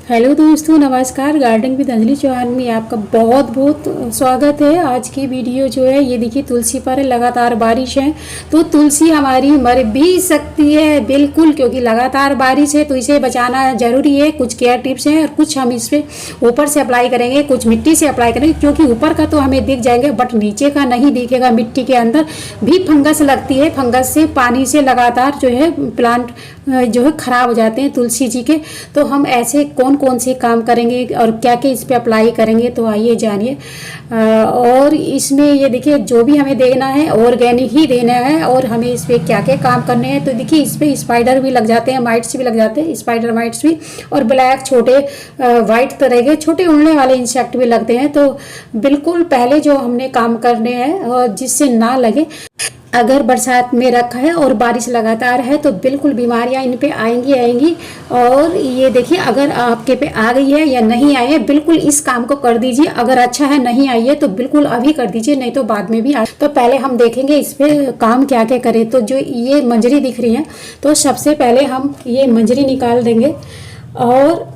Hello दोस्तों, नमस्कार। Garden with Anjali Chauhan में आपका बहुत बहुत स्वागत है। आज की वीडियो जो है ये देखिए तुलसी पर लगातार बारिश है तो तुलसी हमारी मर भी सकती है बिल्कुल, क्योंकि लगातार बारिश है तो इसे बचाना ज़रूरी है। कुछ केयर टिप्स हैं और कुछ हम इस पर ऊपर से अप्लाई करेंगे, कुछ मिट्टी से अप्लाई करेंगे, क्योंकि ऊपर का तो हमें दिख जाएंगे बट नीचे का नहीं दिखेगा। मिट्टी के अंदर भी फंगस लगती है, फंगस से पानी से लगातार जो है प्लांट जो है ख़राब हो जाते हैं तुलसी जी के। तो हम ऐसे कौन कौन से काम करेंगे और क्या क्या इस पे अप्लाई करेंगे, तो आइए जानिए। और इसमें ये देखिए जो भी हमें देना है ऑर्गेनिक ही देना है और हमें इस पर क्या क्या काम करने हैं। तो देखिए इस पर स्पाइडर भी लग जाते हैं, माइट्स भी लग जाते हैं, स्पाइडर माइट्स भी, और ब्लैक छोटे वाइट तरह के छोटे उड़ने वाले इंसेक्ट भी लगते हैं। तो बिल्कुल पहले जो हमने काम करने हैं और जिससे ना लगे, अगर बरसात में रखा है और बारिश लगातार है तो बिल्कुल बीमारियां इन पे आएंगी। और ये देखिए अगर आपके पे आ गई है या नहीं आई है, बिल्कुल इस काम को कर दीजिए। अगर अच्छा है, नहीं आई है तो बिल्कुल अभी कर दीजिए, नहीं तो बाद में भी आ। तो पहले हम देखेंगे इस पे काम क्या क्या करें। तो जो ये मंजरी दिख रही है, तो सबसे पहले हम ये मंजरी निकाल देंगे। और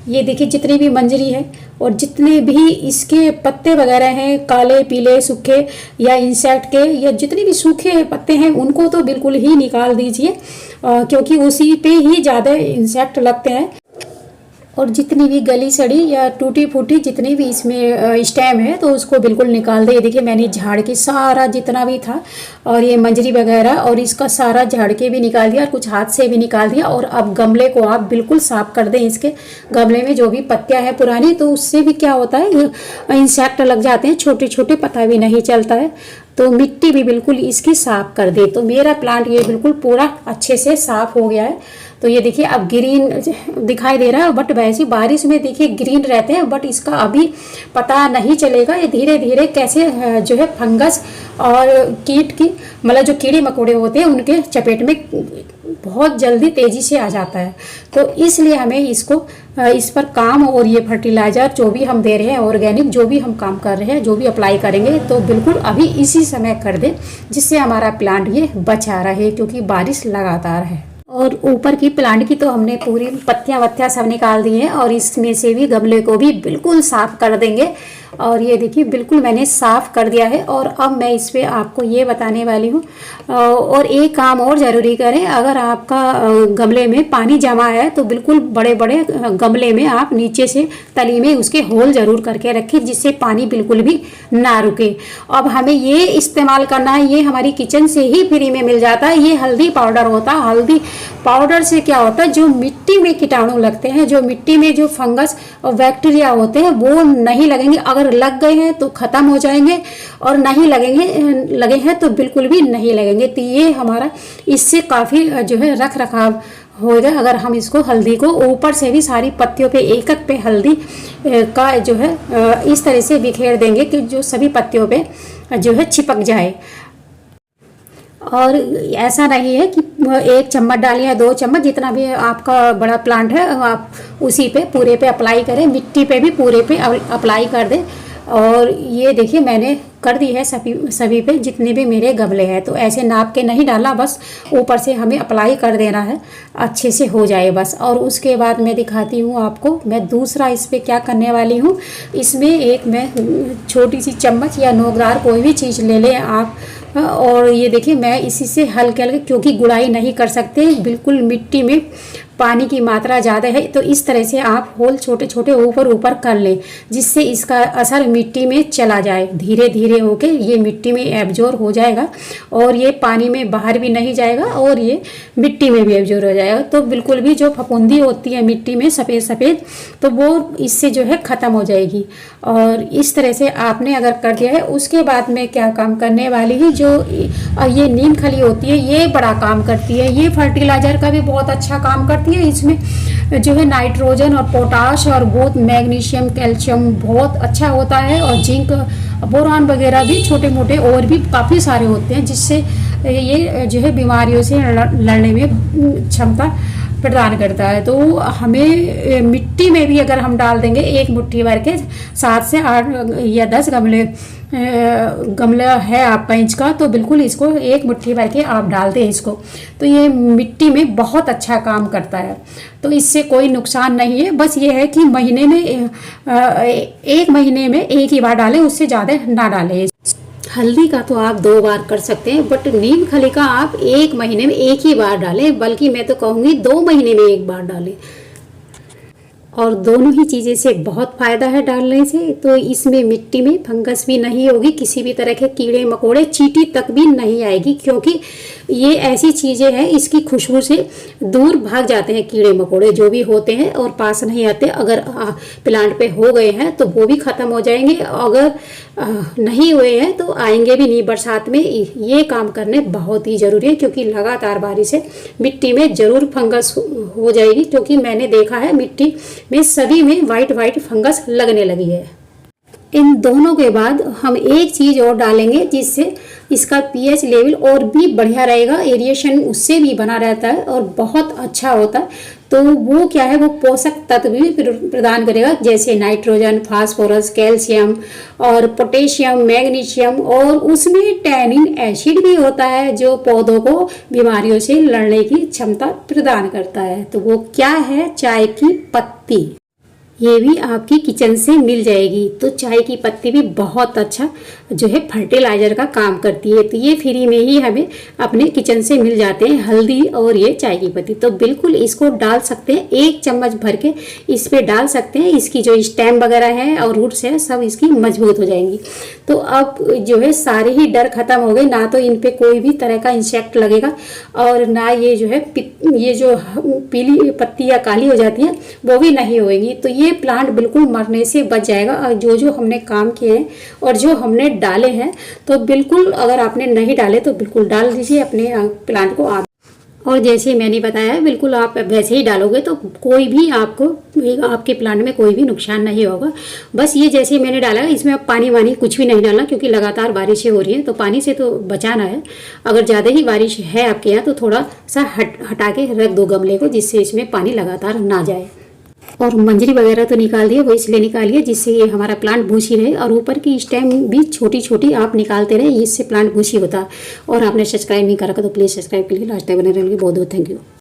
ये देखिए जितनी भी मंजरी है और जितने भी इसके पत्ते वगैरह हैं, काले पीले सूखे या इंसेक्ट के या जितने भी सूखे पत्ते हैं, उनको तो बिल्कुल ही निकाल दीजिए, क्योंकि उसी पे ही ज़्यादा इंसेक्ट लगते हैं। और जितनी भी गली सड़ी या टूटी फूटी जितनी भी इसमें स्टेम है तो उसको बिल्कुल निकाल दे। ये देखिए मैंने झाड़ के सारा जितना भी था और ये मंजरी वगैरह और इसका सारा झाड़ के भी निकाल दिया और कुछ हाथ से भी निकाल दिया। और अब गमले को आप बिल्कुल साफ कर दें। इसके गमले में जो भी पत्तियां हैं पुरानी, तो उससे भी क्या होता है, इंसेक्ट लग जाते हैं, छोटे छोटे, पता भी नहीं चलता है। तो मिट्टी भी बिल्कुल इसकी साफ कर दे। तो मेरा प्लांट ये बिल्कुल पूरा अच्छे से साफ हो गया है। तो ये देखिए अब ग्रीन दिखाई दे रहा है, बट वैसे बारिश में देखिए ग्रीन रहते हैं, बट इसका अभी पता नहीं चलेगा। ये धीरे धीरे कैसे जो है फंगस और कीट की, मतलब जो कीड़े मकोड़े होते हैं, उनके चपेट में बहुत जल्दी तेज़ी से आ जाता है। तो इसलिए हमें इसको इस पर काम, और ये फर्टिलाइज़र जो भी हम दे रहे हैं, ऑर्गेनिक जो भी हम काम कर रहे हैं, जो भी अप्लाई करेंगे, तो बिल्कुल अभी इसी समय कर दें, जिससे हमारा प्लांट ये बचा रहे, क्योंकि बारिश लगातार है। और ऊपर की प्लांट की तो हमने पूरी पत्तियां वत्तियां सब निकाल दी हैं और इसमें से भी गमले को भी बिल्कुल साफ कर देंगे। और ये देखिए बिल्कुल मैंने साफ़ कर दिया है। और अब मैं इस पे आपको ये बताने वाली हूँ। और एक काम और ज़रूरी करें, अगर आपका गमले में पानी जमा है तो बिल्कुल बड़े बड़े गमले में आप नीचे से तली में उसके होल ज़रूर करके रखें, जिससे पानी बिल्कुल भी ना रुके। अब हमें ये इस्तेमाल करना है, ये हमारी किचन से ही फ्री में मिल जाता है। ये हल्दी पाउडर होता है। हल्दी पाउडर से क्या होता है, जो मिट्टी में कीटाणु लगते हैं, जो मिट्टी में जो फंगस और बैक्टीरिया होते हैं, वो नहीं लगेंगे। अगर लग गए हैं तो ख़त्म हो जाएंगे, और नहीं लगे हैं तो बिल्कुल भी नहीं लगेंगे। तो ये हमारा इससे काफ़ी जो है रख रखाव होगा। अगर हम इसको हल्दी को ऊपर से भी सारी पत्तियों पे एक एक पे हल्दी का जो है इस तरह से बिखेर देंगे कि जो सभी पत्तियों पे जो है चिपक जाए। और ऐसा नहीं है कि 1 चम्मच डालिए या 2 चम्मच, जितना भी आपका बड़ा प्लांट है आप उसी पे पूरे पे अप्लाई करें। मिट्टी पे भी पूरे पे अप्लाई कर दें। और ये देखिए मैंने कर दी है सभी पे जितने भी मेरे गमले हैं। तो ऐसे नाप के नहीं डाला, बस ऊपर से हमें अप्लाई कर देना है, अच्छे से हो जाए बस। और उसके बाद मैं दिखाती हूँ आपको मैं दूसरा इस पे क्या करने वाली हूँ। इसमें एक मैं छोटी सी चम्मच या नोकदार कोई भी चीज़ ले लें आप। और ये देखिए मैं इसी से हल्के हल्के, क्योंकि गुड़ाई नहीं कर सकते, बिल्कुल मिट्टी में पानी की मात्रा ज़्यादा है, तो इस तरह से आप होल छोटे छोटे ऊपर ऊपर कर लें, जिससे इसका असर मिट्टी में चला जाए। धीरे धीरे होके ये मिट्टी में एब्जॉर्ब हो जाएगा और ये पानी में बाहर भी नहीं जाएगा और ये मिट्टी में भी एब्जॉर्ब हो जाएगा। तो बिल्कुल भी जो फफूंदी होती है मिट्टी में सफ़ेद सफ़ेद, तो वो इससे जो है ख़त्म हो जाएगी। और इस तरह से आपने अगर कर दिया है, उसके बाद में क्या काम करने वाली है, जो ये नीम खली होती है, ये बड़ा काम करती है। ये फर्टिलाइज़र का भी बहुत अच्छा काम करती है। इसमें जो है नाइट्रोजन और पोटाश और बहुत मैग्नीशियम, कैल्शियम बहुत अच्छा होता है। और जिंक, बोरान वगैरह भी छोटे मोटे और भी काफ़ी सारे होते हैं, जिससे ये जो है बीमारियों से लड़ने में क्षमता प्रदान करता है। तो हमें मिट्टी में भी अगर हम डाल देंगे एक मुट्ठी भर के 7 से 8 या 10 गमला है आपका इंच का, तो बिल्कुल इसको एक मुट्ठी भर के आप डाल दें इसको, तो ये मिट्टी में बहुत अच्छा काम करता है। तो इससे कोई नुकसान नहीं है, बस ये है कि महीने में एक महीने में एक ही बार डालें, उससे ज़्यादा ना डालें। हल्दी का तो आप 2 बार कर सकते हैं, बट नीम खली का आप एक महीने में एक ही बार डालें, बल्कि मैं तो कहूँगी 2 महीने में एक बार डालें। और दोनों ही चीज़ें से बहुत फ़ायदा है डालने से। तो इसमें मिट्टी में फंगस भी नहीं होगी, किसी भी तरह के कीड़े मकोड़े चींटी तक भी नहीं आएगी, क्योंकि ये ऐसी चीज़ें हैं इसकी खुशबू से दूर भाग जाते हैं कीड़े मकोड़े जो भी होते हैं और पास नहीं आते। अगर प्लांट पे हो गए हैं तो वो भी ख़त्म हो जाएंगे, अगर नहीं हुए हैं तो आएंगे भी नहीं। बरसात में ये काम करने बहुत ही ज़रूरी है, क्योंकि लगातार बारिश से मिट्टी में ज़रूर फंगस हो जाएगी, क्योंकि मैंने देखा है मिट्टी में सभी में वाइट फंगस लगने लगी है। इन दोनों के बाद हम एक चीज़ और डालेंगे जिससे इसका पीएच लेवल और भी बढ़िया रहेगा, एरिएशन उससे भी बना रहता है और बहुत अच्छा होता है। तो वो क्या है, वो पोषक तत्व भी प्रदान करेगा, जैसे नाइट्रोजन, फास्फोरस, कैल्शियम और पोटेशियम, मैग्नीशियम, और उसमें टैनिन एसिड भी होता है जो पौधों को बीमारियों से लड़ने की क्षमता प्रदान करता है। तो वो क्या है, चाय की पत्ती। ये भी आपकी किचन से मिल जाएगी। तो चाय की पत्ती भी बहुत अच्छा जो है फर्टिलाइजर का काम करती है। तो ये फ्री में ही हमें अपने किचन से मिल जाते हैं, हल्दी और ये चाय की पत्ती। तो बिल्कुल इसको डाल सकते हैं, 1 चम्मच भर के इस पे डाल सकते हैं। इसकी जो स्टेम वगैरह है और रूट्स है सब इसकी मजबूत हो जाएंगी। तो अब जो है सारे ही डर खत्म हो गए, ना तो इन पे कोई भी तरह का इंसेक्ट लगेगा और ना ये जो है ये जो पीली पत्ती या काली हो जाती है वो भी नहीं होएगी। तो ये प्लांट बिल्कुल मरने से बच जाएगा। और जो हमने काम किए हैं और जो हमने डाले हैं, तो बिल्कुल अगर आपने नहीं डाले तो बिल्कुल डाल दीजिए अपने प्लांट को आप। और जैसे मैंने बताया बिल्कुल आप वैसे ही डालोगे तो कोई भी आपके प्लांट में कोई भी नुकसान नहीं होगा। बस ये जैसे मैंने डाला है, इसमें अब पानी वानी कुछ भी नहीं डालना, क्योंकि लगातार बारिशें हो रही हैं तो पानी से तो बचाना है। अगर ज़्यादा ही बारिश है आपके यहाँ तो थोड़ा सा हटा के रख दो गमले को, जिससे इसमें पानी लगातार ना जाए। और मंजरी वगैरह तो निकाल दिए, वो इसलिए निकालिए जिससे ये हमारा प्लांट बूसी रहे, और ऊपर की स्टेम भी छोटी छोटी आप निकालते रहे, इससे प्लांट बूसी होता है। और आपने सब्सक्राइब नहीं करा तो प्लीज़ सब्सक्राइब के लिए लास्ट टाइम बने रहने के बहुत बहुत थैंक यू।